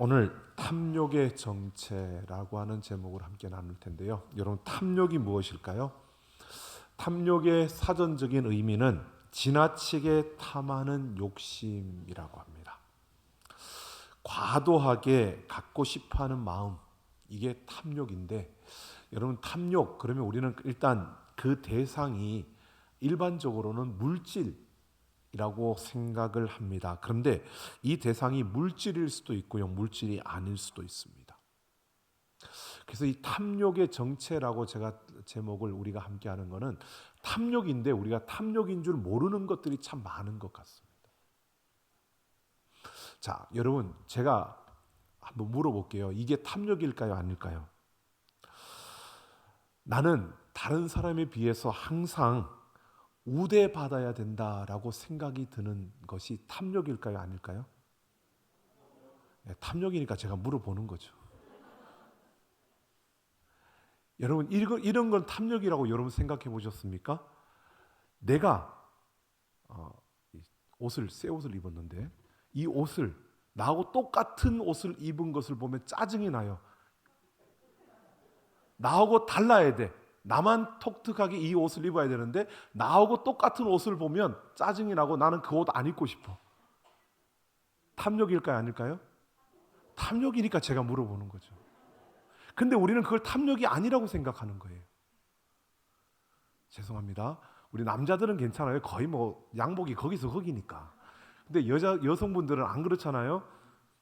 오늘 탐욕의 정체라고 하는 제목을 함께 나눌 텐데요. 여러분, 탐욕이 무엇일까요? 탐욕의 사전적인 의미는 지나치게 탐하는 욕심이라고 합니다. 과도하게 갖고 싶어하는 마음, 이게 탐욕인데, 여러분, 탐욕 그러면 우리는 일단 그 대상이 일반적으로는 물질이라고 생각을 합니다. 그런데 이 대상이 물질일 수도 있고요, 물질이 아닐 수도 있습니다. 그래서 이 탐욕의 정체라고 제가 제목을 우리가 함께 하는 거는 탐욕인데 우리가 탐욕인 줄 모르는 것들이 참 많은 것 같습니다. 자, 여러분, 제가 한번 물어볼게요. 이게 탐욕일까요, 아닐까요? 나는 다른 사람에 비해서 항상 우대받아야 된다라고 생각이 드는 것이 탐욕일까요, 아닐까요? 네, 탐욕이니까 제가 물어보는 거죠. 여러분, 이런 건 탐욕이라고 여러분 생각해 보셨습니까? 내가 새 옷을 입었는데 이 옷을 나하고 똑같은 옷을 입은 것을 보면 짜증이 나요. 나하고 달라야 돼. 나만 독특하게 이 옷을 입어야 되는데 나하고 똑같은 옷을 보면 짜증이 나고 나는 그 옷 안 입고 싶어. 탐욕일까요, 아닐까요? 탐욕이니까 제가 물어보는 거죠. 근데 우리는 그걸 탐욕이 아니라고 생각하는 거예요. 죄송합니다. 우리 남자들은 괜찮아요. 거의 뭐 양복이 거기서 거기니까. 근데 여성분들은 안 그렇잖아요.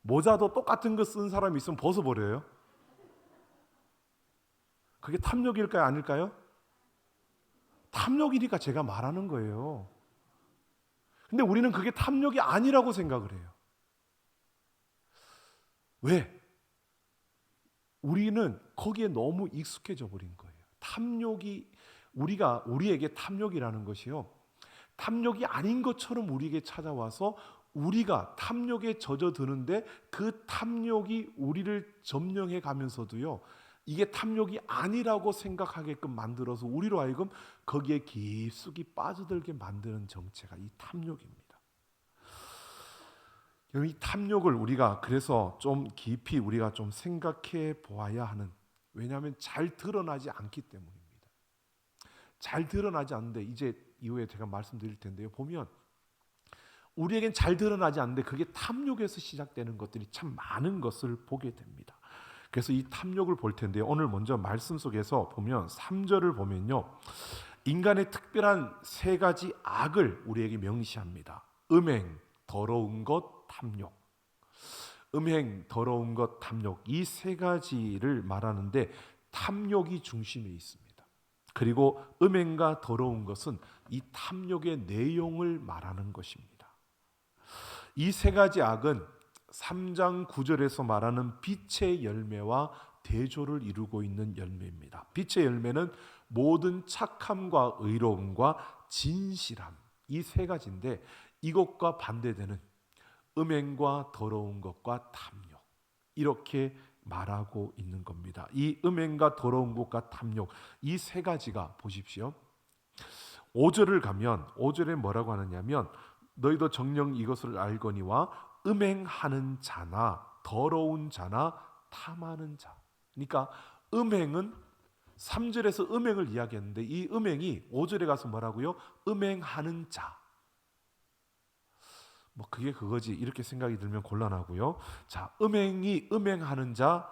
모자도 똑같은 거 쓴 사람이 있으면 벗어버려요. 그게 탐욕일까요, 아닐까요? 탐욕이니까 제가 말하는 거예요. 근데 우리는 그게 탐욕이 아니라고 생각을 해요. 왜? 우리는 거기에 너무 익숙해져 버린 거예요. 우리에게 탐욕이라는 것이요, 탐욕이 아닌 것처럼 우리에게 찾아와서 우리가 탐욕에 젖어드는데 그 탐욕이 우리를 점령해 가면서도요, 이게 탐욕이 아니라고 생각하게끔 만들어서 우리로 하여금 거기에 깊숙이 빠져들게 만드는 정체가 이 탐욕입니다. 이 탐욕을 우리가 그래서 좀 깊이 우리가 좀 생각해 보아야 하는, 왜냐하면 잘 드러나지 않기 때문입니다. 잘 드러나지 않는데 이제 이후에 제가 말씀드릴 텐데요. 보면 우리에겐 잘 드러나지 않는데 그게 탐욕에서 시작되는 것들이 참 많은 것을 보게 됩니다. 그래서 이 탐욕을 볼 텐데요. 오늘 먼저 말씀 속에서 보면 3절을 보면요, 인간의 특별한 세 가지 악을 우리에게 명시합니다. 음행, 더러운 것, 탐욕. 음행, 더러운 것, 탐욕, 이 세 가지를 말하는데 탐욕이 중심에 있습니다. 그리고 음행과 더러운 것은 이 탐욕의 내용을 말하는 것입니다. 이 세 가지 악은 3장 9절에서 말하는 빛의 열매와 대조를 이루고 있는 열매입니다. 빛의 열매는 모든 착함과 의로움과 진실함, 이 세 가지인데 이것과 반대되는 음행과 더러운 것과 탐욕, 이렇게 말하고 있는 겁니다. 이 음행과 더러운 것과 탐욕, 이 세 가지가 보십시오. 5절을 가면 5절에 뭐라고 하느냐면 너희도 정녕 이것을 알거니와 음행하는 자나 더러운 자나 탐하는 자. 그러니까 음행은 3절에서 음행을 이야기했는데 이 음행이 5절에 가서 뭐라고요? 음행하는 자. 뭐 그게 그거지 이렇게 생각이 들면 곤란하고요. 자, 음행하는 자,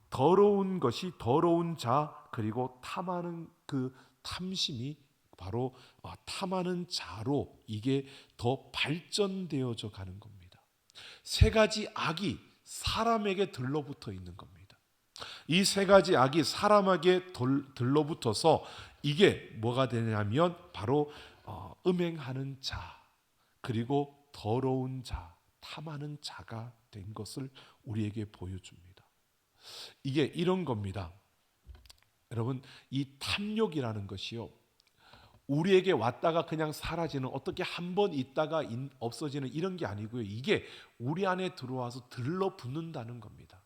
더러운 것이 더러운 자, 그리고 탐하는 그 탐심이 바로 탐하는 자로 이게 더 발전되어져 가는 겁니다. 세 가지 악이 사람에게 들러붙어 있는 겁니다. 이 세 가지 악이 사람에게 들러붙어서 이게 뭐가 되냐면 바로 음행하는 자, 그리고 더러운 자, 탐하는 자가 된 것을 우리에게 보여줍니다. 이게 이런 겁니다. 여러분, 이 탐욕이라는 것이요, 우리에게 왔다가 그냥 사라지는, 어떻게 한번 있다가 없어지는 이런 게 아니고요. 이게 우리 안에 들어와서 들러붙는다는 겁니다.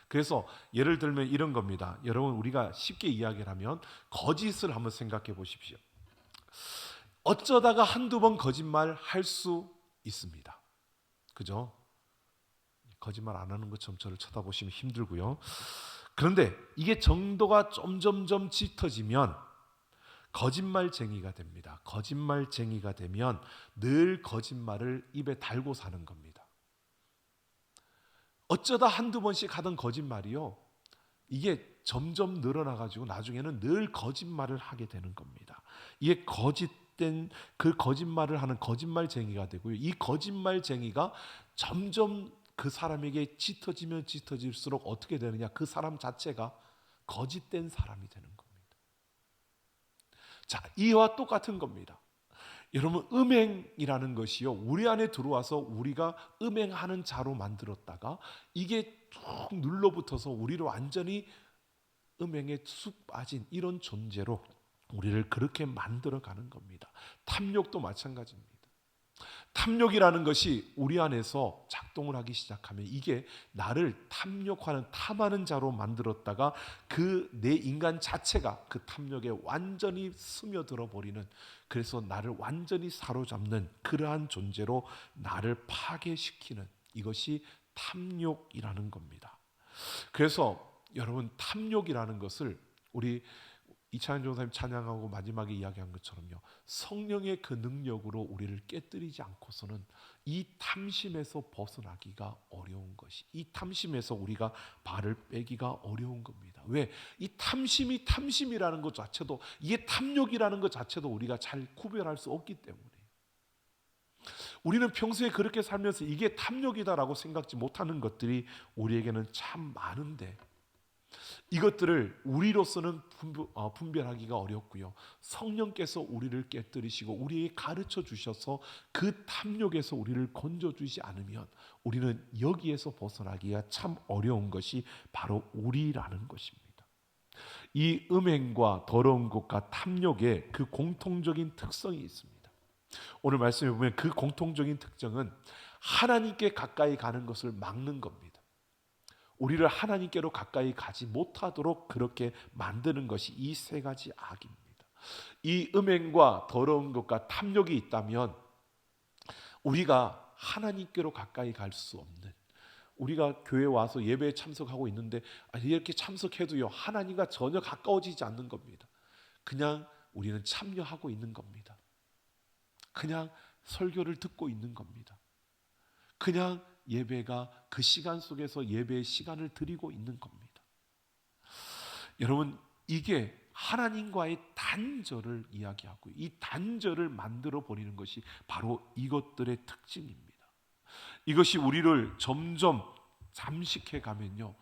그래서 예를 들면 이런 겁니다. 여러분, 우리가 쉽게 이야기를 하면 거짓을 한번 생각해 보십시오. 어쩌다가 한두 번 거짓말 할 수 있습니다. 그죠? 거짓말 안 하는 것처럼 저를 쳐다보시면 힘들고요. 그런데 이게 정도가 점점점 짙어지면 거짓말쟁이가 됩니다. 거짓말쟁이가 되면 늘 거짓말을 입에 달고 사는 겁니다. 어쩌다 한두 번씩 하던 거짓말이요, 이게 점점 늘어나가지고 나중에는 늘 거짓말을 하게 되는 겁니다. 이게 거짓된 그 거짓말을 하는 거짓말쟁이가 되고요. 이 거짓말쟁이가 점점 그 사람에게 짙어지면 짙어질수록 어떻게 되느냐, 그 사람 자체가 거짓된 사람이 되는 겁니다. 자, 이와 똑같은 겁니다. 여러분, 음행이라는 것이요, 우리 안에 들어와서 우리가 음행하는 자로 만들었다가 이게 쭉 눌러붙어서 우리를 완전히 음행에 쑥 빠진 이런 존재로 우리를 그렇게 만들어가는 겁니다. 탐욕도 마찬가지입니다. 탐욕이라는 것이 우리 안에서 작동을 하기 시작하면 이게 나를 탐욕하는, 탐하는 자로 만들었다가 그 내 인간 자체가 그 탐욕에 완전히 스며들어 버리는, 그래서 나를 완전히 사로잡는 그러한 존재로 나를 파괴시키는, 이것이 탐욕이라는 겁니다. 그래서 여러분, 탐욕이라는 것을 우리 이찬현 전사님 찬양하고 마지막에 이야기한 것처럼요, 성령의 그 능력으로 우리를 깨뜨리지 않고서는 이 탐심에서 벗어나기가 어려운 것이, 이 탐심에서 우리가 발을 빼기가 어려운 겁니다. 왜? 이 탐심이 탐심이라는 것 자체도, 이게 탐욕이라는 것 자체도 우리가 잘 구별할 수 없기 때문에 우리는 평소에 그렇게 살면서 이게 탐욕이다라고 생각지 못하는 것들이 우리에게는 참 많은데, 이것들을 우리로서는 분별하기가 어렵고요, 성령께서 우리를 깨뜨리시고 우리에게 가르쳐 주셔서 그 탐욕에서 우리를 건져주지 않으면 우리는 여기에서 벗어나기가 참 어려운 것이 바로 우리라는 것입니다. 이 음행과 더러운 것과 탐욕의 그 공통적인 특성이 있습니다. 오늘 말씀에 보면 그 공통적인 특징은 하나님께 가까이 가는 것을 막는 겁니다. 우리를 하나님께로 가까이 가지 못하도록 그렇게 만드는 것이 이 세 가지 악입니다. 이 음행과 더러운 것과 탐욕이 있다면 우리가 하나님께로 가까이 갈 수 없는, 우리가 교회 와서 예배에 참석하고 있는데 이렇게 참석해도요, 하나님과 전혀 가까워지지 않는 겁니다. 그냥 우리는 참여하고 있는 겁니다. 그냥 설교를 듣고 있는 겁니다. 그냥 예배가 그 시간 속에서 예배의 시간을 드리고 있는 겁니다. 여러분, 이게 하나님과의 단절을 이야기하고 이 단절을 만들어 버리는 것이 바로 이것들의 특징입니다. 이것이 우리를 점점 잠식해 가면요,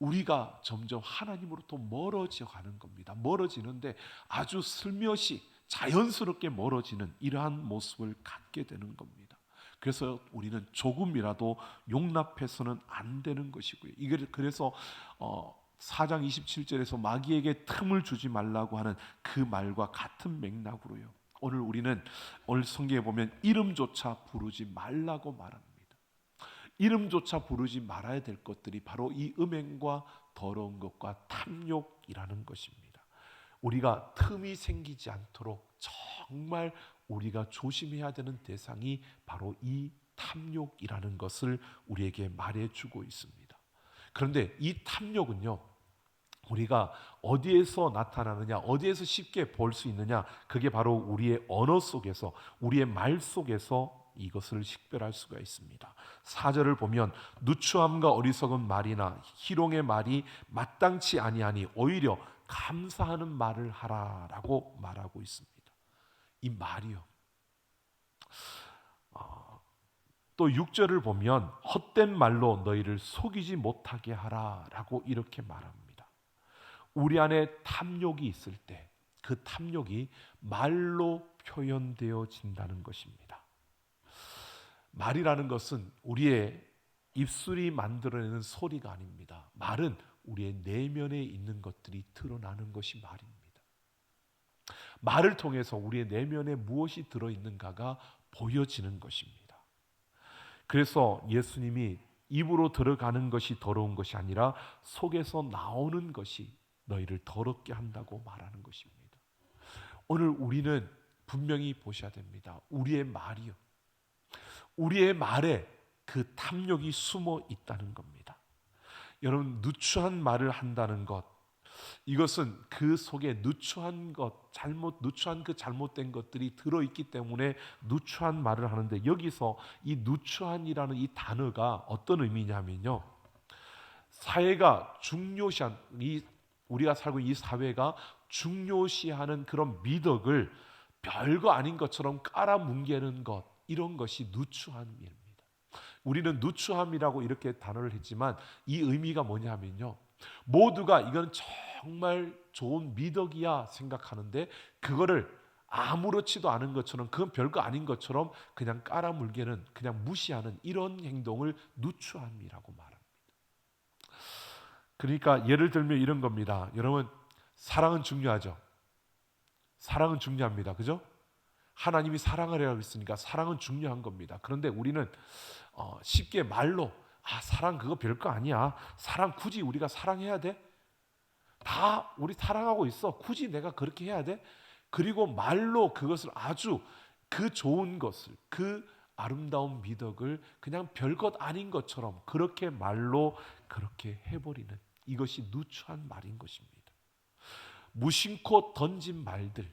우리가 점점 하나님으로부터 멀어져 가는 겁니다. 멀어지는데 아주 슬며시 자연스럽게 멀어지는 이러한 모습을 갖게 되는 겁니다. 그래서 우리는 조금이라도 용납해서는 안 되는 것이고요. 그래서 4장 27절에서 마귀에게 틈을 주지 말라고 하는 그 말과 같은 맥락으로요, 오늘 성경에 보면 이름조차 부르지 말라고 말합니다. 이름조차 부르지 말아야 될 것들이 바로 이 음행과 더러운 것과 탐욕이라는 것입니다. 우리가 틈이 생기지 않도록 정말 우리가 조심해야 되는 대상이 바로 이 탐욕이라는 것을 우리에게 말해주고 있습니다. 그런데 이 탐욕은요, 우리가 어디에서 나타나느냐, 어디에서 쉽게 볼 수 있느냐, 그게 바로 우리의 언어 속에서, 우리의 말 속에서 이것을 식별할 수가 있습니다. 4절을 보면 누추함과 어리석은 말이나 희롱의 말이 마땅치 아니하니 오히려 감사하는 말을 하라라고 말하고 있습니다. 이 말이요, 또 6절을 보면 헛된 말로 너희를 속이지 못하게 하라라고 이렇게 말합니다. 우리 안에 탐욕이 있을 때 그 탐욕이 말로 표현되어진다는 것입니다. 말이라는 것은 우리의 입술이 만들어내는 소리가 아닙니다. 말은 우리의 내면에 있는 것들이 드러나는 것이 말입니다. 말을 통해서 우리의 내면에 무엇이 들어있는가가 보여지는 것입니다. 그래서 예수님이 입으로 들어가는 것이 더러운 것이 아니라 속에서 나오는 것이 너희를 더럽게 한다고 말하는 것입니다. 오늘 우리는 분명히 보셔야 됩니다. 우리의 말이요, 우리의 말에 그 탐욕이 숨어 있다는 겁니다. 여러분, 누추한 말을 한다는 것, 이것은 그 속에 누추한 것, 누추한 그 잘못된 것들이 들어있기 때문에 누추한 말을 하는데, 여기서 이 누추한이라는 이 단어가 어떤 의미냐면요, 사회가 중요시한, 우리가 살고 있는 이 사회가 중요시하는 그런 미덕을 별거 아닌 것처럼 깔아뭉개는 것, 이런 것이 누추함입니다. 우리는 누추함이라고 이렇게 단어를 했지만 이 의미가 뭐냐면요, 모두가 이건 정말 좋은 미덕이야 생각하는데 그거를 아무렇지도 않은 것처럼, 그건 별거 아닌 것처럼 그냥 깔아뭉개는, 그냥 무시하는 이런 행동을 누추함이라고 말합니다. 그러니까 예를 들면 이런 겁니다. 여러분, 사랑은 중요하죠. 사랑은 중요합니다. 그죠? 하나님이 사랑을 하라고 했으니까 사랑은 중요한 겁니다. 그런데 우리는 쉽게 말로 사랑 그거 별거 아니야. 사랑 굳이 우리가 사랑해야 돼? 다 우리 사랑하고 있어. 굳이 내가 그렇게 해야 돼? 그리고 말로 그것을 아주 그 좋은 것을, 그 아름다운 미덕을 그냥 별것 아닌 것처럼 그렇게 말로 그렇게 해버리는, 이것이 누추한 말인 것입니다. 무심코 던진 말들,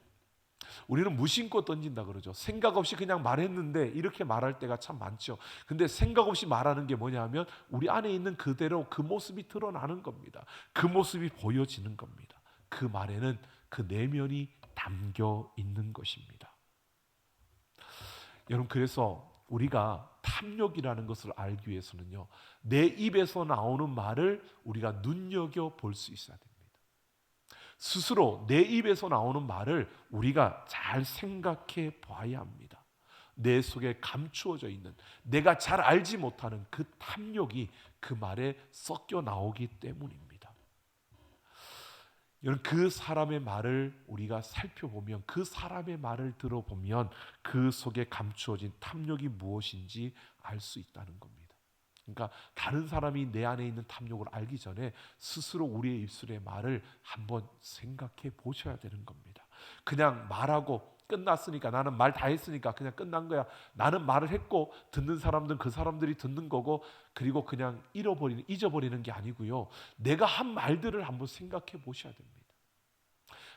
우리는 무심코 던진다 그러죠. 생각 없이 그냥 말했는데 이렇게 말할 때가 참 많죠. 근데 생각 없이 말하는 게 뭐냐면 우리 안에 있는 그대로 그 모습이 드러나는 겁니다. 그 모습이 보여지는 겁니다. 그 말에는 그 내면이 담겨 있는 것입니다. 여러분, 그래서 우리가 탐욕이라는 것을 알기 위해서는요, 내 입에서 나오는 말을 우리가 눈여겨 볼 수 있어야 됩니다. 스스로 내 입에서 나오는 말을 우리가 잘 생각해 봐야 합니다. 내 속에 감추어져 있는, 내가 잘 알지 못하는 그 탐욕이 그 말에 섞여 나오기 때문입니다. 여러분, 그 사람의 말을 우리가 살펴보면, 그 사람의 말을 들어보면 그 속에 감추어진 탐욕이 무엇인지 알 수 있다는 겁니다. 그러니까 다른 사람이 내 안에 있는 탐욕을 알기 전에 스스로 우리의 입술의 말을 한번 생각해 보셔야 되는 겁니다. 그냥 말하고 끝났으니까, 나는 말 다 했으니까 그냥 끝난 거야, 나는 말을 했고 듣는 사람들은 그 사람들이 듣는 거고, 그리고 그냥 잊어버리는 게 아니고요, 내가 한 말들을 한번 생각해 보셔야 됩니다.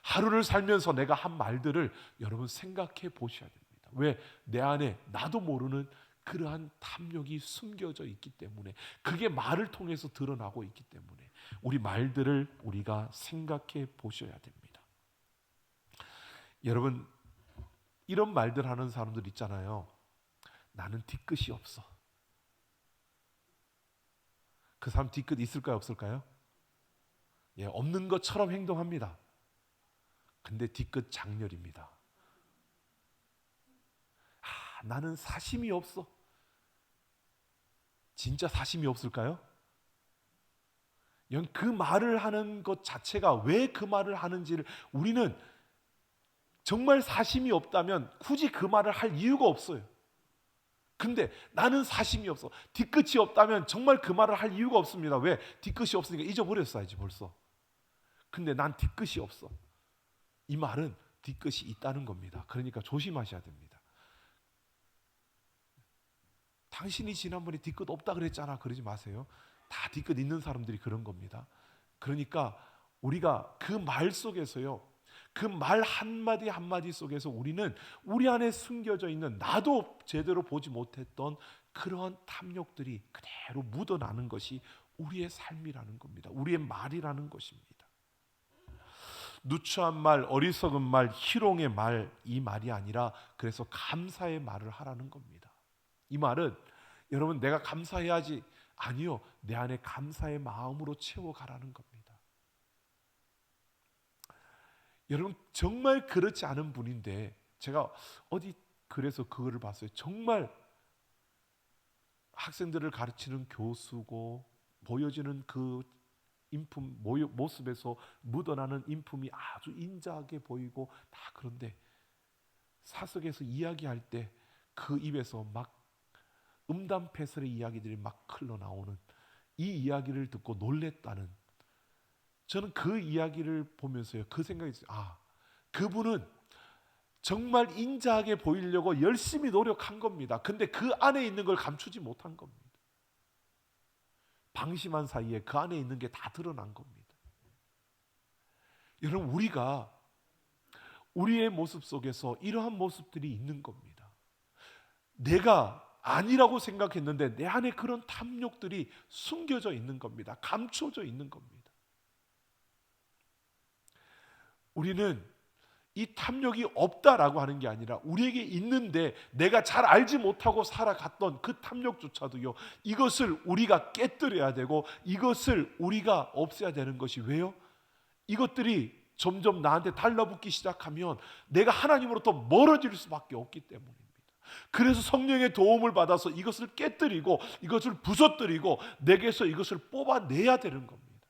하루를 살면서 내가 한 말들을 여러분 생각해 보셔야 됩니다. 왜? 내 안에 나도 모르는 그러한 탐욕이 숨겨져 있기 때문에, 그게 말을 통해서 드러나고 있기 때문에 우리 말들을 우리가 생각해 보셔야 됩니다. 여러분, 이런 말들 하는 사람들 있잖아요. 나는 뒤끝이 없어. 그 사람 뒤끝 있을까요, 없을까요? 예, 없는 것처럼 행동합니다. 근데 뒤끝 장렬입니다. 나는 사심이 없어. 진짜 사심이 없을까요? 그 말을 하는 것 자체가 왜 그 말을 하는지를, 우리는 정말 사심이 없다면 굳이 그 말을 할 이유가 없어요. 근데 나는 사심이 없어, 뒤끝이 없다면 정말 그 말을 할 이유가 없습니다. 왜? 뒤끝이 없으니까 잊어버렸어야지 벌써. 근데 난 뒤끝이 없어, 이 말은 뒤끝이 있다는 겁니다. 그러니까 조심하셔야 됩니다. 당신이 지난번에 뒤끝 없다 그랬잖아, 그러지 마세요. 다 뒤끝 있는 사람들이 그런 겁니다. 그러니까 우리가 그 말 속에서요, 그 말 한마디 한마디 속에서 우리는 우리 안에 숨겨져 있는, 나도 제대로 보지 못했던 그러한 탐욕들이 그대로 묻어나는 것이 우리의 삶이라는 겁니다. 우리의 말이라는 것입니다. 누추한 말, 어리석은 말, 희롱의 말, 이 말이 아니라 그래서 감사의 말을 하라는 겁니다. 이 말은 여러분 내가 감사해야지, 아니요, 내 안에 감사의 마음으로 채워가라는 겁니다. 여러분, 정말 그렇지 않은 분인데, 제가 어디 그래서 그거를 봤어요. 정말 학생들을 가르치는 교수고 보여지는 그 인품, 모습에서 묻어나는 인품이 아주 인자하게 보이고 다, 그런데 사석에서 이야기할 때 그 입에서 막 음담패설의 이야기들이 막 흘러나오는, 이 이야기를 듣고 놀랬다는, 저는 그 이야기를 보면서요, 그 생각이 있어요. 그분은 정말 인자하게 보이려고 열심히 노력한 겁니다. 근데 그 안에 있는 걸 감추지 못한 겁니다. 방심한 사이에 그 안에 있는 게 다 드러난 겁니다. 여러분, 우리가 우리의 모습 속에서 이러한 모습들이 있는 겁니다. 내가 아니라고 생각했는데 내 안에 그런 탐욕들이 숨겨져 있는 겁니다. 감춰져 있는 겁니다. 우리는 이 탐욕이 없다라고 하는 게 아니라 우리에게 있는데 내가 잘 알지 못하고 살아갔던 그 탐욕조차도요, 이것을 우리가 깨뜨려야 되고 이것을 우리가 없애야 되는 것이, 왜요? 이것들이 점점 나한테 달라붙기 시작하면 내가 하나님으로부터 멀어질 수밖에 없기 때문입니다. 그래서 성령의 도움을 받아서 이것을 깨뜨리고 이것을 부서뜨리고 내게서 이것을 뽑아내야 되는 겁니다.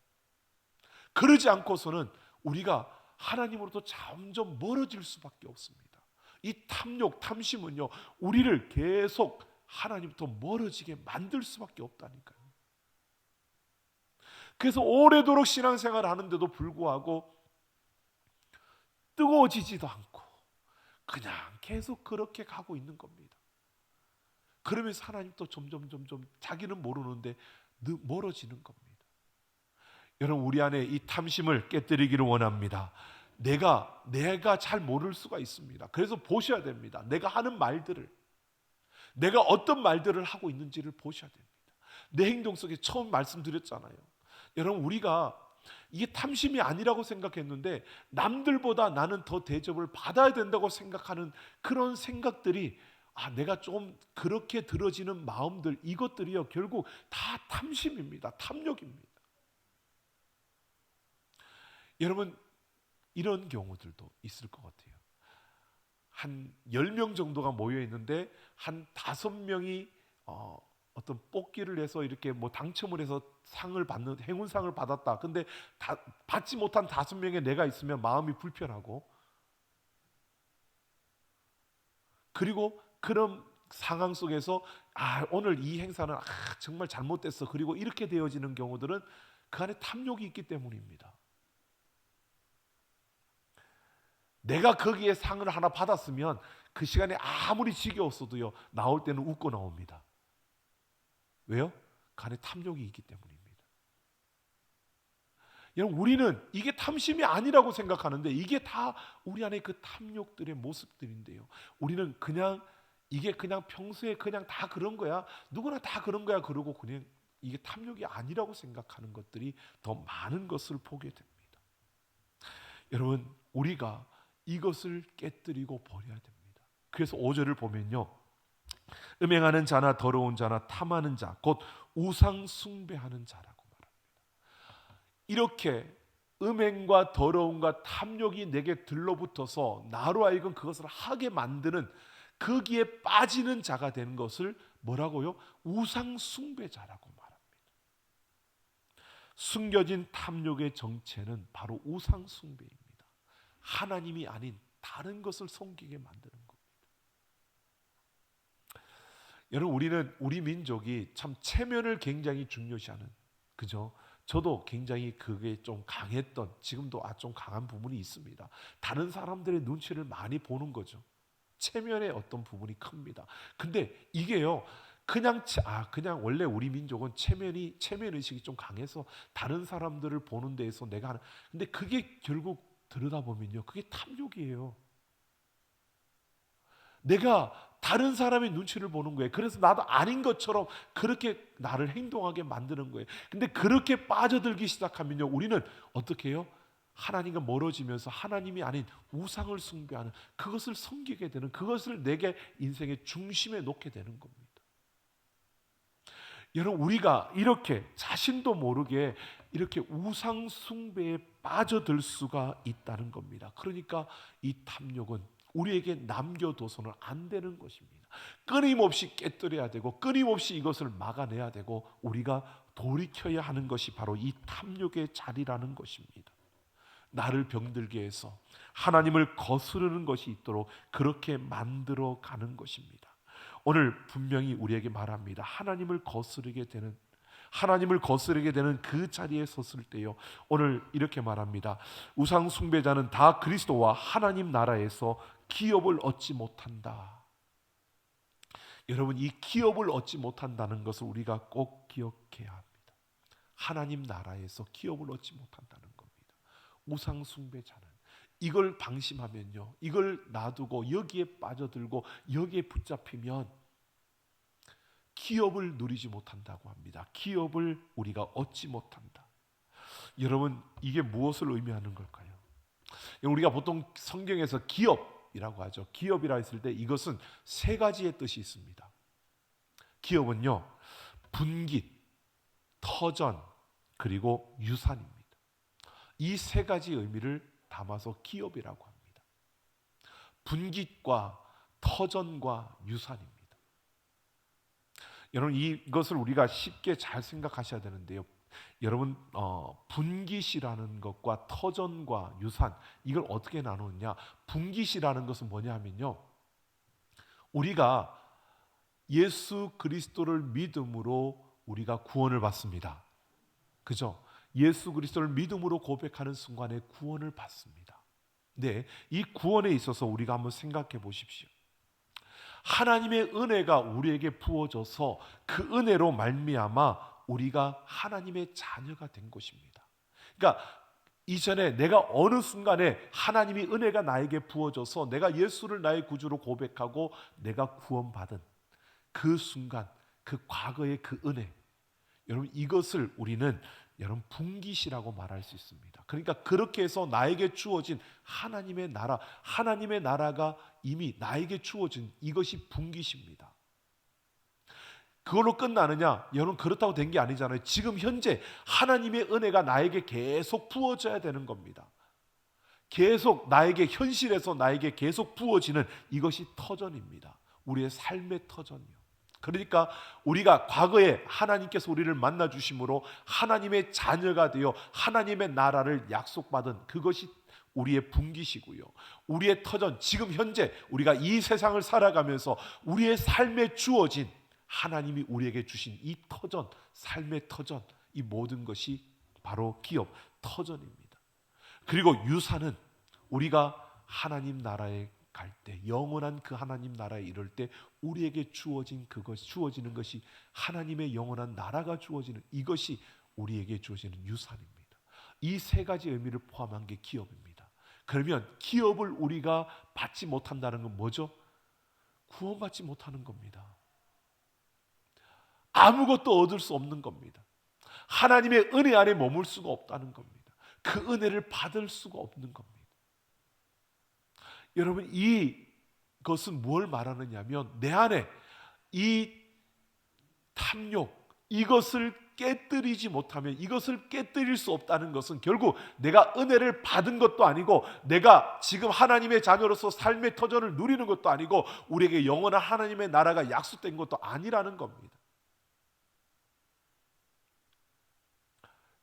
그러지 않고서는 우리가 하나님으로부터 점점 멀어질 수밖에 없습니다. 이 탐욕, 탐심은요, 우리를 계속 하나님부터 멀어지게 만들 수밖에 없다니까요. 그래서 오래도록 신앙생활을 하는데도 불구하고 뜨거워지지도 않고 그냥 계속 그렇게 가고 있는 겁니다. 그러면서 하나님도 점점 자기는 모르는데 멀어지는 겁니다. 여러분, 우리 안에 이 탐심을 깨뜨리기를 원합니다. 내가 잘 모를 수가 있습니다. 그래서 보셔야 됩니다. 내가 하는 말들을, 내가 어떤 말들을 하고 있는지를 보셔야 됩니다. 내 행동 속에 처음 말씀드렸잖아요. 여러분, 우리가 이게 탐심이 아니라고 생각했는데 남들보다 나는 더 대접을 받아야 된다고 생각하는 그런 생각들이, 내가 좀 그렇게 들어지는 마음들, 이것들이요 결국 다 탐심입니다. 탐욕입니다. 여러분, 이런 경우들도 있을 것 같아요. 한 10명 정도가 모여 있는데 한 5명이 어떤 뽑기를 해서 이렇게 뭐 당첨을 해서 상을 받는, 행운상을 받았다. 근데 받지 못한 5명의 내가 있으면 마음이 불편하고, 그리고 그런 상황 속에서 오늘 이 행사는 정말 잘못됐어, 그리고 이렇게 되어지는 경우들은 그 안에 탐욕이 있기 때문입니다. 내가 거기에 상을 하나 받았으면 그 시간에 아무리 지겨웠어도요 나올 때는 웃고 나옵니다. 왜요? 그 안에 탐욕이 있기 때문입니다. 여러분, 우리는 이게 탐심이 아니라고 생각하는데 이게 다 우리 안에 그 탐욕들의 모습들인데요, 우리는 이게 그냥 평소에 그냥 다 그런 거야, 누구나 다 그런 거야, 그러고 그냥 이게 탐욕이 아니라고 생각하는 것들이 더 많은 것을 보게 됩니다. 여러분, 우리가 이것을 깨뜨리고 버려야 됩니다. 그래서 5절을 보면요, 음행하는 자나 더러운 자나 탐하는 자 곧 우상 숭배하는 자라고 말합니다. 이렇게 음행과 더러움과 탐욕이 내게 들러붙어서 나로 하여금 그것을 하게 만드는, 거기에 빠지는 자가 되는 것을 뭐라고요? 우상 숭배자라고 말합니다. 숨겨진 탐욕의 정체는 바로 우상 숭배입니다. 하나님이 아닌 다른 것을 섬기게 만드는 겁니다. 여러분, 우리 민족이 참 체면을 굉장히 중요시하는, 그죠? 저도 굉장히 그게 좀 강했던, 지금도 좀 강한 부분이 있습니다. 다른 사람들의 눈치를 많이 보는 거죠. 체면의 어떤 부분이 큽니다. 근데 이게요, 그냥 원래 우리 민족은 체면 의식이 좀 강해서 다른 사람들을 보는 데에서 내가 하는, 근데 그게 결국 들여다보면요, 그게 탐욕이에요. 내가 다른 사람의 눈치를 보는 거예요. 그래서 나도 아닌 것처럼 그렇게 나를 행동하게 만드는 거예요. 근데 그렇게 빠져들기 시작하면요, 우리는 어떻게 해요? 하나님과 멀어지면서 하나님이 아닌 우상을 숭배하는, 그것을 섬기게 되는, 그것을 내게 인생의 중심에 놓게 되는 겁니다. 여러분, 우리가 이렇게 자신도 모르게 이렇게 우상 숭배에 빠져들 수가 있다는 겁니다. 그러니까 이 탐욕은 우리에게 남겨둬서는 안 되는 것입니다. 끊임없이 깨뜨려야 되고 끊임없이 이것을 막아내야 되고 우리가 돌이켜야 하는 것이 바로 이 탐욕의 자리라는 것입니다. 나를 병들게 해서 하나님을 거스르는 것이 있도록 그렇게 만들어 가는 것입니다. 오늘 분명히 우리에게 말합니다. 하나님을 거스르게 되는 그 자리에 섰을 때요, 오늘 이렇게 말합니다. 우상 숭배자는 다 그리스도와 하나님 나라에서 기업을 얻지 못한다. 여러분, 이 기업을 얻지 못한다는 것을 우리가 꼭 기억해야 합니다. 하나님 나라에서 기업을 얻지 못한다는 겁니다. 우상 숭배자는 이걸 방심하면요, 이걸 놔두고 여기에 빠져들고 여기에 붙잡히면 기업을 누리지 못한다고 합니다. 기업을 우리가 얻지 못한다. 여러분, 이게 무엇을 의미하는 걸까요? 우리가 보통 성경에서 기업이라고 하죠. 기업이라 했을 때 이것은 세 가지의 뜻이 있습니다. 기업은요, 분깃, 터전, 그리고 유산입니다. 이 세 가지 의미를 담아서 기업이라고 합니다. 분깃과 터전과 유산입니다. 여러분, 이것을 우리가 쉽게 잘 생각하셔야 되는데요. 여러분, 분깃이라는 것과 터전과 유산, 이걸 어떻게 나누느냐? 분깃이라는 것은 뭐냐 하면요, 우리가 예수 그리스도를 믿음으로 우리가 구원을 받습니다. 그죠? 예수 그리스도를 믿음으로 고백하는 순간에 구원을 받습니다. 네, 이 구원에 있어서 우리가 한번 생각해 보십시오. 하나님의 은혜가 우리에게 부어져서 그 은혜로 말미암아 우리가 하나님의 자녀가 된 것입니다. 그러니까 이전에 내가 어느 순간에 하나님이 은혜가 나에게 부어져서 내가 예수를 나의 구주로 고백하고 내가 구원받은 그 순간, 그 과거의 그 은혜, 여러분, 이것을 우리는 여러분 분깃이라고 말할 수 있습니다. 그러니까 그렇게 해서 나에게 주어진 하나님의 나라, 하나님의 나라가 이미 나에게 주어진 이것이 분깃입니다. 그걸로 끝나느냐? 여러분, 그렇다고 된 게 아니잖아요. 지금 현재 하나님의 은혜가 나에게 계속 부어져야 되는 겁니다. 계속 나에게, 현실에서 나에게 계속 부어지는 이것이 터전입니다. 우리의 삶의 터전이요. 그러니까 우리가 과거에 하나님께서 우리를 만나 주심으로 하나님의 자녀가 되어 하나님의 나라를 약속받은 그것이 우리의 분깃이고요. 우리의 터전, 지금 현재 우리가 이 세상을 살아가면서 우리의 삶에 주어진 하나님이 우리에게 주신 이 터전, 삶의 터전, 이 모든 것이 바로 기업, 터전입니다. 그리고 유산은 우리가 하나님 나라에 갈 때, 영원한 그 하나님 나라에 이를 때 우리에게 주어지는 것이 하나님의 영원한 나라가 주어지는 이것이 우리에게 주어지는 유산입니다. 이 세 가지 의미를 포함한 게 기업입니다. 그러면 기업을 우리가 받지 못한다는 건 뭐죠? 구원받지 못하는 겁니다. 아무것도 얻을 수 없는 겁니다. 하나님의 은혜 안에 머물 수가 없다는 겁니다. 그 은혜를 받을 수가 없는 겁니다. 여러분, 이것은 뭘 말하느냐면 내 안에 이 탐욕, 이것을 깨뜨리지 못하면, 이것을 깨뜨릴 수 없다는 것은 결국 내가 은혜를 받은 것도 아니고 내가 지금 하나님의 자녀로서 삶의 터전을 누리는 것도 아니고 우리에게 영원한 하나님의 나라가 약속된 것도 아니라는 겁니다.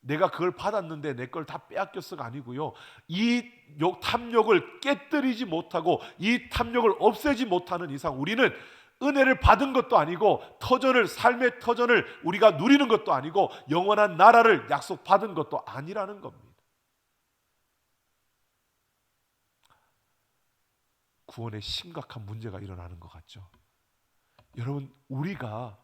내가 그걸 받았는데 내 걸 다 빼앗겼어가 아니고요, 이 탐욕을 깨뜨리지 못하고 이 탐욕을 없애지 못하는 이상 우리는 은혜를 받은 것도 아니고 터전을, 삶의 터전을 우리가 누리는 것도 아니고 영원한 나라를 약속받은 것도 아니라는 겁니다. 구원에 심각한 문제가 일어나는 것 같죠. 여러분, 우리가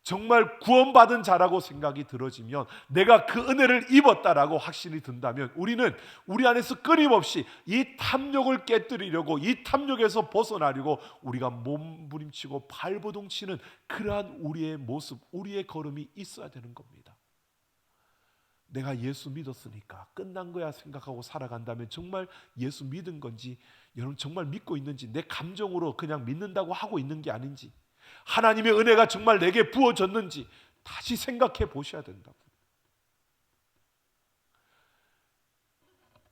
정말 구원받은 자라고 생각이 들어지면, 내가 그 은혜를 입었다라고 확신이 든다면 우리는 우리 안에서 끊임없이 이 탐욕을 깨뜨리려고, 이 탐욕에서 벗어나려고 우리가 몸부림치고 발버둥치는 그러한 우리의 모습, 우리의 걸음이 있어야 되는 겁니다. 내가 예수 믿었으니까 끝난 거야 생각하고 살아간다면 정말 예수 믿은 건지, 여러분 정말 믿고 있는지, 내 감정으로 그냥 믿는다고 하고 있는 게 아닌지, 하나님의 은혜가 정말 내게 부어졌는지 다시 생각해 보셔야 된다고.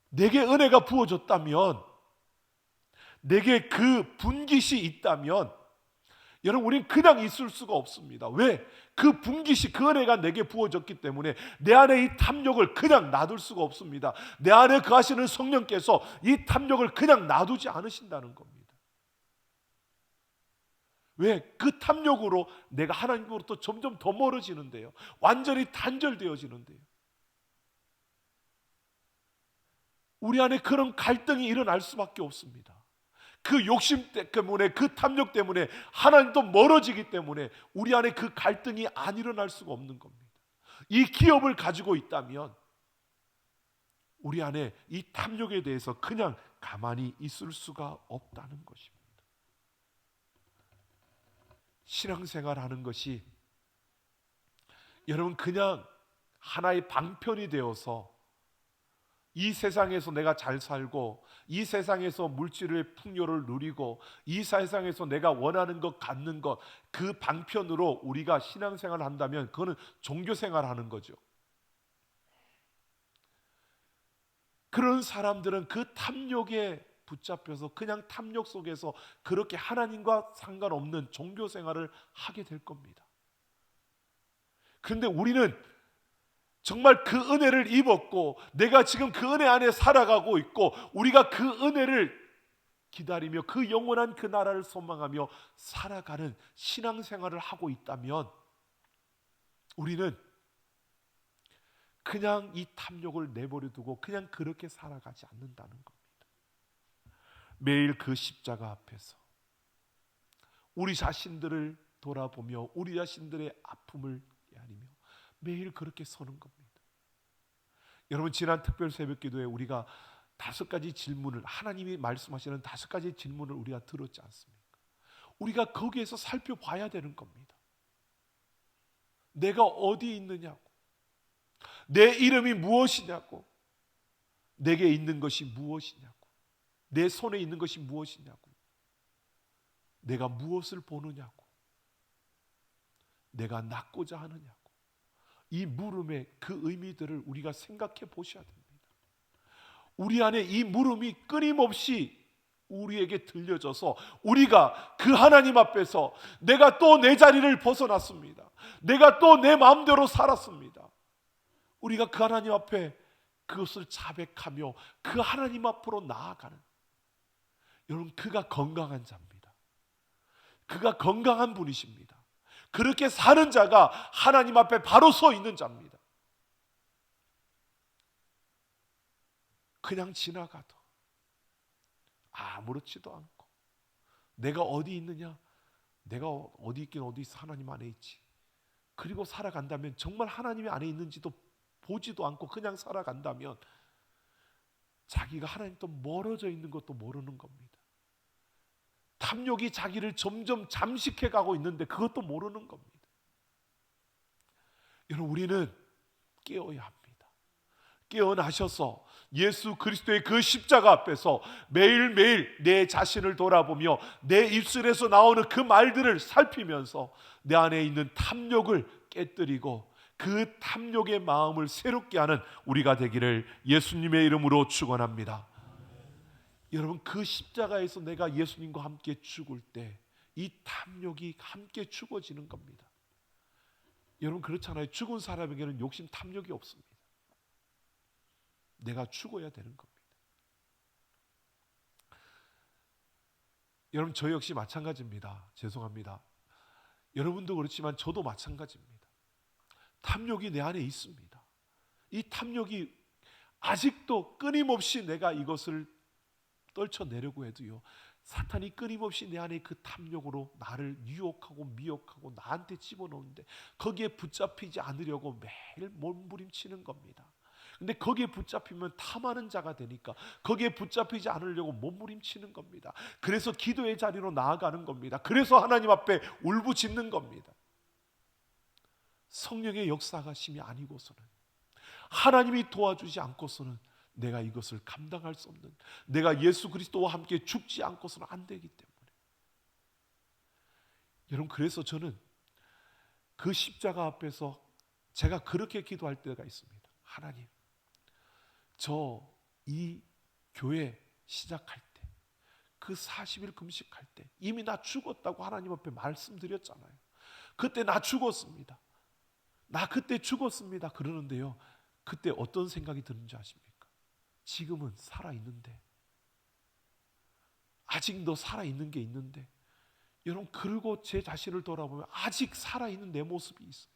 내게 은혜가 부어졌다면, 내게 그 분깃이 있다면 여러분, 우리는 그냥 있을 수가 없습니다. 왜? 그 분깃이, 그 은혜가 내게 부어졌기 때문에 내 안에 이 탐욕을 그냥 놔둘 수가 없습니다. 내 안에 거하시는 성령께서 이 탐욕을 그냥 놔두지 않으신다는 겁니다. 왜? 그 탐욕으로 내가 하나님으로부터 점점 더 멀어지는데요, 완전히 단절되어지는데요, 우리 안에 그런 갈등이 일어날 수밖에 없습니다. 그 욕심 때문에, 그 탐욕 때문에 하나님도 멀어지기 때문에 우리 안에 그 갈등이 안 일어날 수가 없는 겁니다. 이 기업을 가지고 있다면 우리 안에 이 탐욕에 대해서 그냥 가만히 있을 수가 없다는 것입니다. 신앙생활 하는 것이 여러분 그냥 하나의 방편이 되어서 이 세상에서 내가 잘 살고 이 세상에서 물질의 풍요를 누리고 이 세상에서 내가 원하는 것 갖는 것, 그 방편으로 우리가 신앙생활을 한다면 그거는 종교생활을 하는 거죠. 그런 사람들은 그 탐욕에 붙잡혀서 그냥 탐욕 속에서 그렇게 하나님과 상관없는 종교생활을 하게 될 겁니다. 그런데 우리는 정말 그 은혜를 입었고 내가 지금 그 은혜 안에 살아가고 있고 우리가 그 은혜를 기다리며 그 영원한 그 나라를 소망하며 살아가는 신앙생활을 하고 있다면 우리는 그냥 이 탐욕을 내버려 두고 그냥 그렇게 살아가지 않는다는 겁니다. 매일 그 십자가 앞에서 우리 자신들을 돌아보며 우리 자신들의 아픔을 헤아리며 매일 그렇게 서는 겁니다. 여러분 지난 특별 새벽 기도에 우리가 5가지 질문을, 하나님이 말씀하시는 5가지 질문을 우리가 들었지 않습니까? 우리가 거기에서 살펴봐야 되는 겁니다. 내가 어디 있느냐고, 내 이름이 무엇이냐고, 내게 있는 것이 무엇이냐고, 내 손에 있는 것이 무엇이냐고, 내가 무엇을 보느냐고, 내가 낳고자 하느냐고. 이 물음의 그 의미들을 우리가 생각해 보셔야 됩니다. 우리 안에 이 물음이 끊임없이 우리에게 들려져서 우리가 그 하나님 앞에서 내가 또 내 자리를 벗어났습니다. 내가 또 내 마음대로 살았습니다. 우리가 그 하나님 앞에 그것을 자백하며 그 하나님 앞으로 나아가는, 여러분 그가 건강한 자입니다. 그가 건강한 분이십니다. 그렇게 사는 자가 하나님 앞에 바로 서 있는 자입니다. 그냥 지나가도 아무렇지도 않고 내가 어디 있느냐, 내가 어디 있긴 어디 있어, 하나님 안에 있지. 그리고 살아간다면 정말 하나님이 안에 있는지도 보지도 않고 그냥 살아간다면 자기가 하나님తో 멀어져 있는 것도 모르는 겁니다. 탐욕이 자기를 점점 잠식해 가고 있는데 그것도 모르는 겁니다. 여러분 우리는 깨어야 합니다. 깨어나셔서 예수 그리스도의 그 십자가 앞에서 매일매일 내 자신을 돌아보며 내 입술에서 나오는 그 말들을 살피면서 내 안에 있는 탐욕을 깨뜨리고 그 탐욕의 마음을 새롭게 하는 우리가 되기를 예수님의 이름으로 축원합니다. 여러분 그 십자가에서 내가 예수님과 함께 죽을 때 이 탐욕이 함께 죽어지는 겁니다. 여러분 그렇잖아요. 죽은 사람에게는 욕심 탐욕이 없습니다. 내가 죽어야 되는 겁니다. 여러분 저 역시 마찬가지입니다. 죄송합니다. 여러분도 그렇지만 저도 마찬가지입니다. 탐욕이 내 안에 있습니다. 이 탐욕이 아직도 끊임없이 내가 이것을 떨쳐내려고 해도요, 사탄이 끊임없이 내 안에 그 탐욕으로 나를 유혹하고 미혹하고 나한테 집어넣는데 거기에 붙잡히지 않으려고 매일 몸부림치는 겁니다. 근데 거기에 붙잡히면 탐하는 자가 되니까 거기에 붙잡히지 않으려고 몸부림치는 겁니다. 그래서 기도의 자리로 나아가는 겁니다. 그래서 하나님 앞에 울부짖는 겁니다. 성령의 역사가심이 아니고서는, 하나님이 도와주지 않고서는 내가 이것을 감당할 수 없는, 내가 예수 그리스도와 함께 죽지 않고서는 안 되기 때문에. 여러분 그래서 저는 그 십자가 앞에서 제가 그렇게 기도할 때가 있습니다. 하나님, 저 이 교회 시작할 때, 그 40일 금식할 때 이미 나 죽었다고 하나님 앞에 말씀드렸잖아요. 그때 나 죽었습니다. 나 그때 죽었습니다. 그러는데요, 그때 어떤 생각이 드는지 아십니까? 지금은 살아있는데, 아직도 살아있는 게 있는데, 여러분 그리고 제 자신을 돌아보면 아직 살아있는 내 모습이 있어요.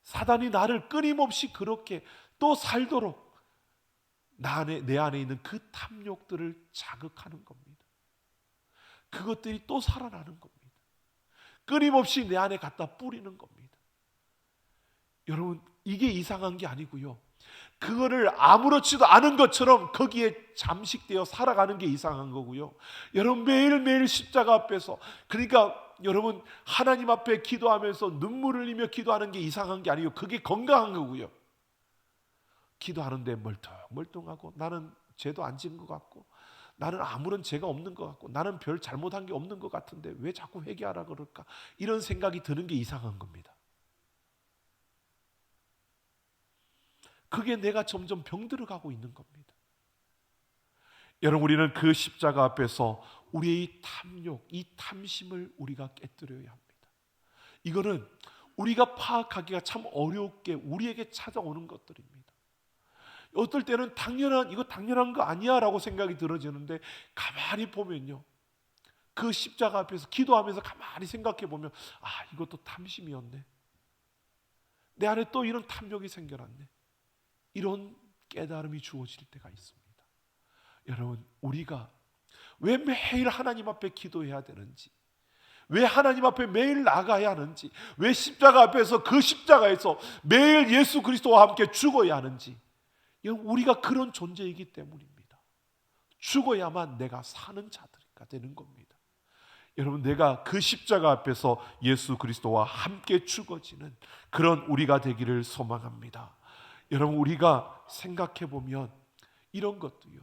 사단이 나를 끊임없이 그렇게 또 살도록 내 안에 있는 그 탐욕들을 자극하는 겁니다. 그것들이 또 살아나는 겁니다. 끊임없이 내 안에 갖다 뿌리는 겁니다. 여러분, 이게 이상한 게 아니고요. 그거를 아무렇지도 않은 것처럼 거기에 잠식되어 살아가는 게 이상한 거고요. 여러분, 매일매일 십자가 앞에서, 그러니까 여러분, 하나님 앞에 기도하면서 눈물을 흘리며 기도하는 게 이상한 게 아니고 그게 건강한 거고요. 기도하는데 멀뚱멀뚱하고, 나는 죄도 안 지은 것 같고, 나는 아무런 죄가 없는 것 같고, 나는 별 잘못한 게 없는 것 같은데 왜 자꾸 회개하라 그럴까, 이런 생각이 드는 게 이상한 겁니다. 그게 내가 점점 병들어 가고 있는 겁니다. 여러분, 우리는 그 십자가 앞에서 우리의 탐욕, 이 탐심을 우리가 깨뜨려야 합니다. 이거는 우리가 파악하기가 참 어렵게 우리에게 찾아오는 것들입니다. 어떨 때는 이거 당연한 거 아니야 라고 생각이 들어지는데, 가만히 보면요, 그 십자가 앞에서 기도하면서 가만히 생각해 보면, 이것도 탐심이었네, 내 안에 또 이런 탐욕이 생겨났네, 이런 깨달음이 주어질 때가 있습니다. 여러분, 우리가 왜 매일 하나님 앞에 기도해야 되는지, 왜 하나님 앞에 매일 나가야 하는지, 왜 십자가 앞에서 그 십자가에서 매일 예수 그리스도와 함께 죽어야 하는지, 우리가 그런 존재이기 때문입니다. 죽어야만 내가 사는 자들이 되는 겁니다. 여러분, 내가 그 십자가 앞에서 예수 그리스도와 함께 죽어지는 그런 우리가 되기를 소망합니다. 여러분, 우리가 생각해 보면 이런 것도요,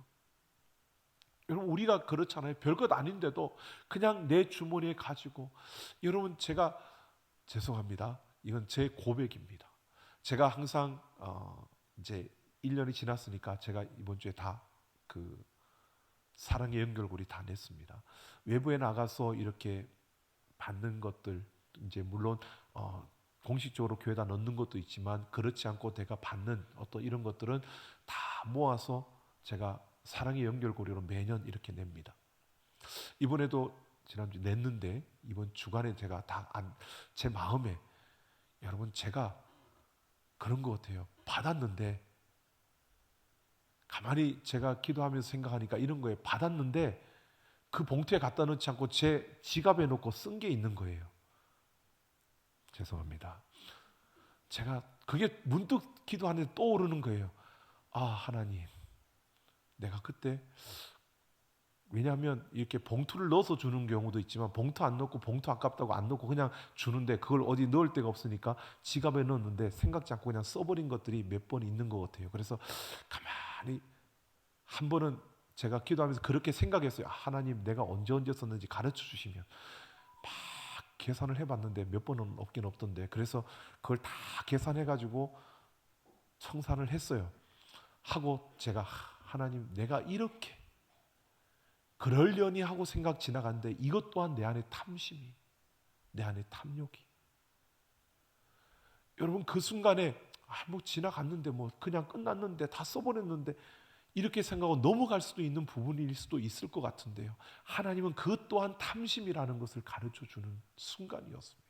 여러분, 우리가 그렇잖아요. 별것 아닌데도 그냥 내 주머니에 가지고, 여러분, 제가 죄송합니다, 이건 제 고백입니다. 제가 항상 이제 1년이 지났으니까 제가 이번 주에 다 그 사랑의 연결고리 다 냈습니다. 외부에 나가서 이렇게 받는 것들, 이제 물론 공식적으로 교회에다 넣는 것도 있지만, 그렇지 않고 내가 받는 어떤 이런 것들은 다 모아서 제가 사랑의 연결고리로 매년 이렇게 냅니다. 이번에도 지난주 냈는데, 이번 주간에 제가 제 마음에, 여러분, 제가 그런 것 같아요. 받았는데, 가만히 제가 기도하면서 생각하니까 이런 거예요. 받았는데 그 봉투에 갖다 넣지 않고 제 지갑에 넣고 쓴 게 있는 거예요. 죄송합니다. 제가 그게 문득 기도하는데 떠오르는 거예요. 하나님, 내가 그때, 왜냐하면 이렇게 봉투를 넣어서 주는 경우도 있지만, 봉투 안 넣고, 봉투 아깝다고 안 넣고 그냥 주는데, 그걸 어디 넣을 데가 없으니까 지갑에 넣었는데 생각지 않고 그냥 써버린 것들이 몇 번 있는 것 같아요. 그래서 가만히 한 번은 제가 기도하면서 그렇게 생각했어요. 하나님, 내가 언제 썼는지 가르쳐 주시면. 막 계산을 해봤는데 몇 번은 없긴 없던데, 그래서 그걸 다 계산해가지고 청산을 했어요. 하고 제가, 하나님, 내가 이렇게 그러려니 하고 생각 지나갔는데, 이것 또한 내 안에 탐심이, 내 안에 탐욕이. 여러분, 그 순간에 뭐 지나갔는데, 뭐 그냥 끝났는데, 다 써버렸는데, 이렇게 생각하고 넘어갈 수도 있는 부분일 수도 있을 것 같은데요, 하나님은 그것 또한 탐심이라는 것을 가르쳐주는 순간이었습니다.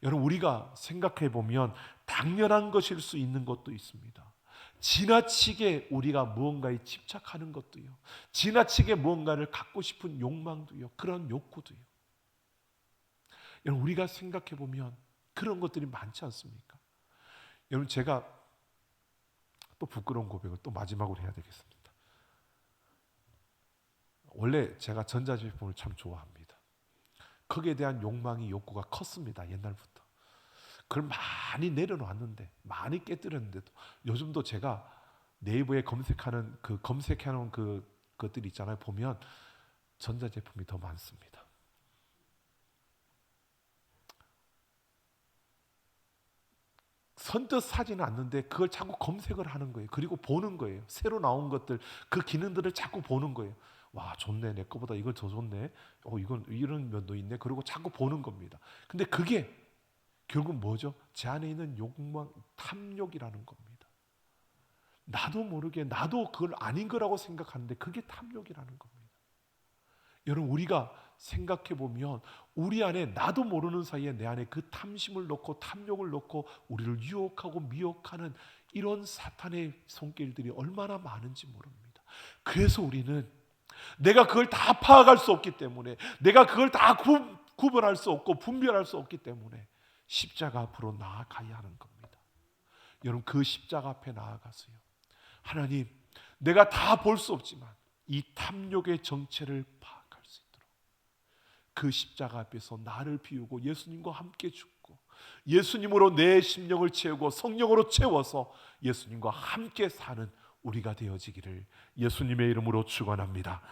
여러분, 우리가 생각해 보면 당연한 것일 수 있는 것도 있습니다. 지나치게 우리가 무언가에 집착하는 것도요, 지나치게 무언가를 갖고 싶은 욕망도요, 그런 욕구도요. 여러분, 우리가 생각해 보면 그런 것들이 많지 않습니까? 여러분, 제가 또 부끄러운 고백을 또 마지막으로 해야 되겠습니다. 원래 제가 전자제품을 참 좋아합니다. 거기에 대한 욕구가 컸습니다. 옛날부터. 그걸 많이 내려놨는데, 많이 깨뜨렸는데도, 요즘도 제가 네이버에 검색하는 것들 있잖아요. 보면 전자제품이 더 많습니다. 선뜻 사지는 않는데 그걸 자꾸 검색을 하는 거예요. 그리고 보는 거예요. 새로 나온 것들, 그 기능들을 자꾸 보는 거예요. 와, 좋네. 내 거보다 이거 더 좋네. 이건 이런 면도 있네. 그리고 자꾸 보는 겁니다. 근데 그게 결국 뭐죠? 제 안에 있는 욕망, 탐욕이라는 겁니다. 나도 모르게 나도 그걸 아닌 거라고 생각하는데 그게 탐욕이라는 겁니다. 여러분, 우리가 생각해 보면 우리 안에 나도 모르는 사이에 내 안에 그 탐심을 놓고 탐욕을 놓고 우리를 유혹하고 미혹하는 이런 사탄의 손길들이 얼마나 많은지 모릅니다. 그래서 우리는 내가 그걸 다 파악할 수 없기 때문에, 내가 그걸 다 구분할 수 없고 분별할 수 없기 때문에 십자가 앞으로 나아가야 하는 겁니다. 여러분, 그 십자가 앞에 나아가세요. 하나님, 내가 다 볼 수 없지만 이 탐욕의 정체를 파악할 수 있도록 그 십자가 앞에서 나를 비우고 예수님과 함께 죽고 예수님으로 내 심령을 채우고 성령으로 채워서 예수님과 함께 사는 우리가 되어지기를 예수님의 이름으로 축원합니다.